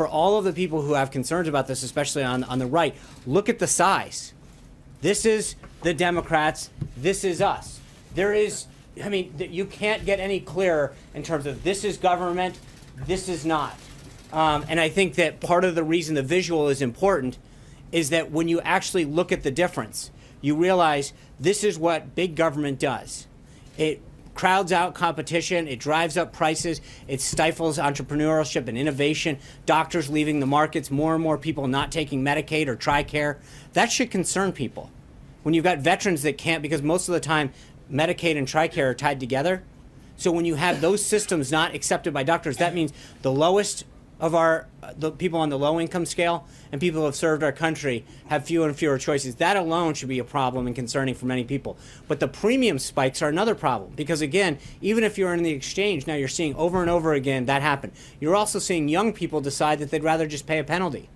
for all of the people who have concerns about this, especially on the right, look at the size. This is the Democrats. This is us. You can't get any clearer in terms of this is government, this is not. And I think that part of the reason the visual is important is that when you actually look at the difference, you realize this is what big government does. It crowds out competition, it drives up prices, it stifles entrepreneurship and innovation, doctors leaving the markets, more and more people not taking Medicaid or TRICARE. That should concern people. When you've got veterans that can't, because most of the time Medicaid and TRICARE are tied together. So when you have those systems not accepted by doctors, that means the lowest of the people on the low income scale and people who have served our country have fewer and fewer choices. That alone should be a problem and concerning for many people. But the premium spikes are another problem because, again, even if you're in the exchange, now you're seeing over and over again that happen. You're also seeing young people decide that they'd rather just pay a penalty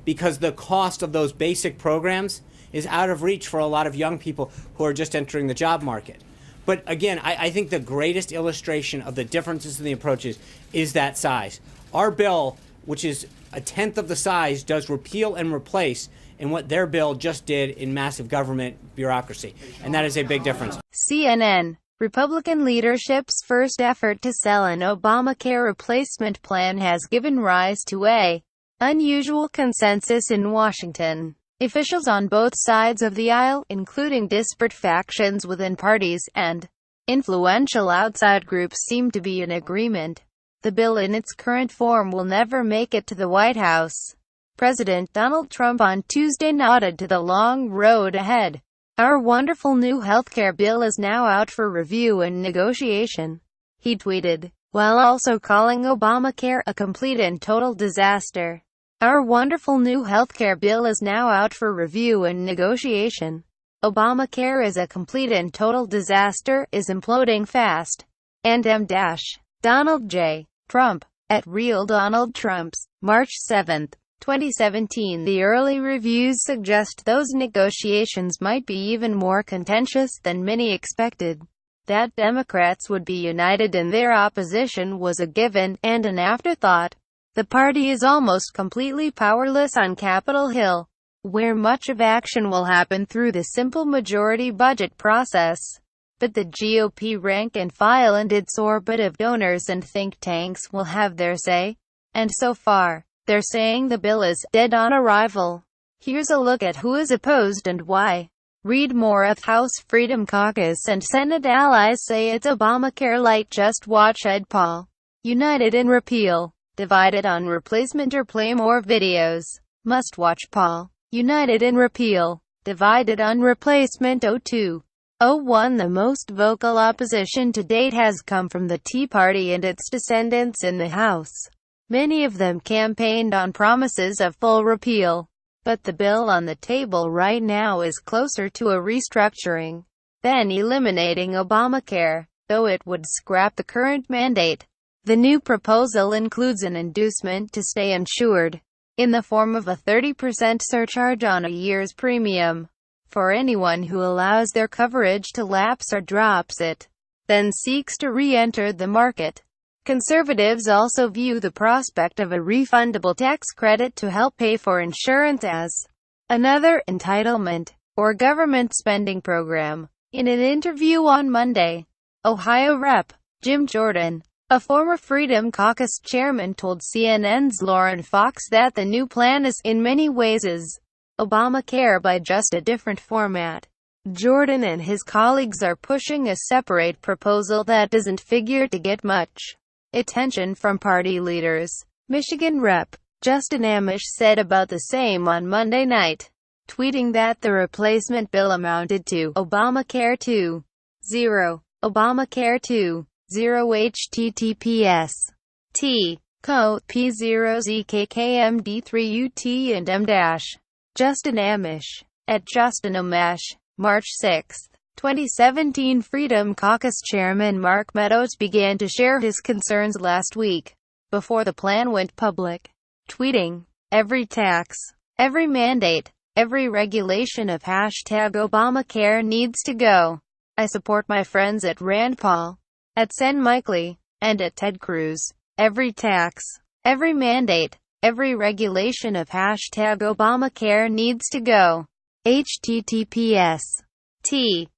because the cost of those basic programs is out of reach for a lot of young people who are just entering the job market. But again, I think the greatest illustration of the differences in the approaches is that size. Our bill, which is a tenth of the size, does repeal and replace in what their bill just did in massive government bureaucracy. And that is a big difference. CNN. Republican leadership's first effort to sell an Obamacare replacement plan has given rise to a unusual consensus in Washington. Officials on both sides of the aisle, including disparate factions within parties and influential outside groups, seem to be in agreement. The bill in its current form will never make it to the White House. President Donald Trump on Tuesday nodded to the long road ahead. Our wonderful new healthcare bill is now out for review and negotiation, he tweeted, while also calling Obamacare a complete and total disaster. Our wonderful new healthcare bill is now out for review and negotiation. Obamacare is a complete and total disaster, is imploding fast. And mdash. Donald J. Trump, at Real Donald Trumps, March 7, 2017. The early reviews suggest those negotiations might be even more contentious than many expected. That Democrats would be united in their opposition was a given, and an afterthought. The party is almost completely powerless on Capitol Hill, where much of action will happen through the simple majority budget process. But the GOP rank and file and its orbit of donors and think tanks will have their say. And so far, they're saying the bill is dead on arrival. Here's a look at who is opposed and why. Read more of House Freedom Caucus and Senate allies say it's Obamacare light. Just watch Ed Paul. United in repeal. Divided on replacement or play more videos. Must watch Paul. United in repeal. Divided on replacement. 0201. The most vocal opposition to date has come from the Tea Party and its descendants in the House. Many of them campaigned on promises of full repeal. But the bill on the table right now is closer to a restructuring than eliminating Obamacare, though it would scrap the current mandate. The new proposal includes an inducement to stay insured, in the form of a 30% surcharge on a year's premium, for anyone who allows their coverage to lapse or drops it, then seeks to re-enter the market. Conservatives also view the prospect of a refundable tax credit to help pay for insurance as another entitlement, or government spending program. In an interview on Monday, Ohio Rep. Jim Jordan, a former Freedom Caucus chairman, told CNN's Lauren Fox that the new plan is, in many ways, is Obamacare by just a different format. Jordan and his colleagues are pushing a separate proposal that doesn't figure to get much attention from party leaders. Michigan Rep. Justin Amish said about the same on Monday night, tweeting that the replacement bill amounted to Obamacare 2.0. Obamacare 2.0 https t://co p0zkkmd3ut and mdash. Justin Amish, at Justin Amish, March 6, 2017. Freedom Caucus Chairman Mark Meadows began to share his concerns last week, before the plan went public, tweeting, "Every tax, every mandate, every regulation of #Obamacare needs to go. I support my friends at Rand Paul, at Sen Mikely, and at Ted Cruz. Every tax, every mandate, Every regulation of #Obamacare needs to go. https t://co.zdlx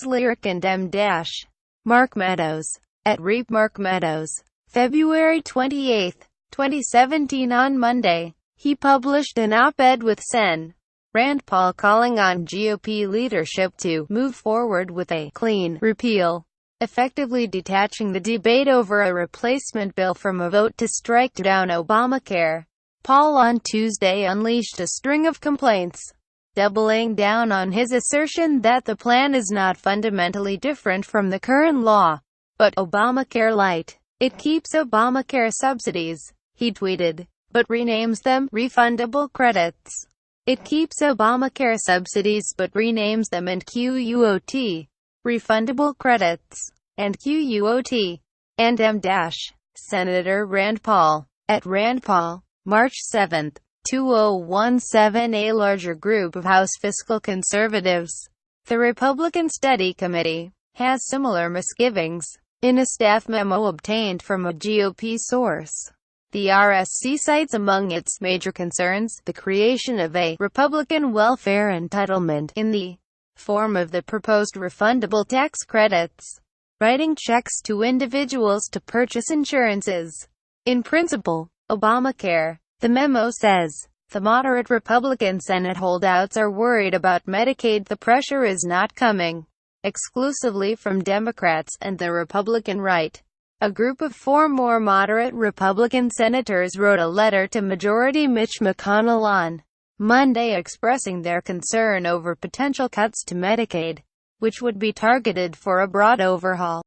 lyric and mdash. Mark Meadows. At Reap Mark Meadows. February 28, 2017. On Monday, he published an op-ed with Sen. Rand Paul calling on GOP leadership to move forward with a clean repeal, effectively detaching the debate over a replacement bill from a vote to strike down Obamacare. Paul on Tuesday unleashed a string of complaints, doubling down on his assertion that the plan is not fundamentally different from the current law, but Obamacare light. It keeps Obamacare subsidies, he tweeted, but renames them refundable credits. It keeps Obamacare subsidies but renames them and QUOT, refundable credits, and QUOT, and mdash. Senator Rand Paul. At Rand Paul. March 7, 2017. A larger group of House fiscal conservatives, the Republican Study Committee, has similar misgivings. In a staff memo obtained from a GOP source, the RSC cites among its major concerns the creation of a Republican welfare entitlement in the form of the proposed refundable tax credits, writing checks to individuals to purchase insurances. In principle, Obamacare, the memo says, the moderate Republican Senate holdouts are worried about Medicaid. The pressure is not coming exclusively from Democrats and the Republican right. A group of 4 more moderate Republican senators wrote a letter to Majority Mitch McConnell on Monday expressing their concern over potential cuts to Medicaid, which would be targeted for a broad overhaul.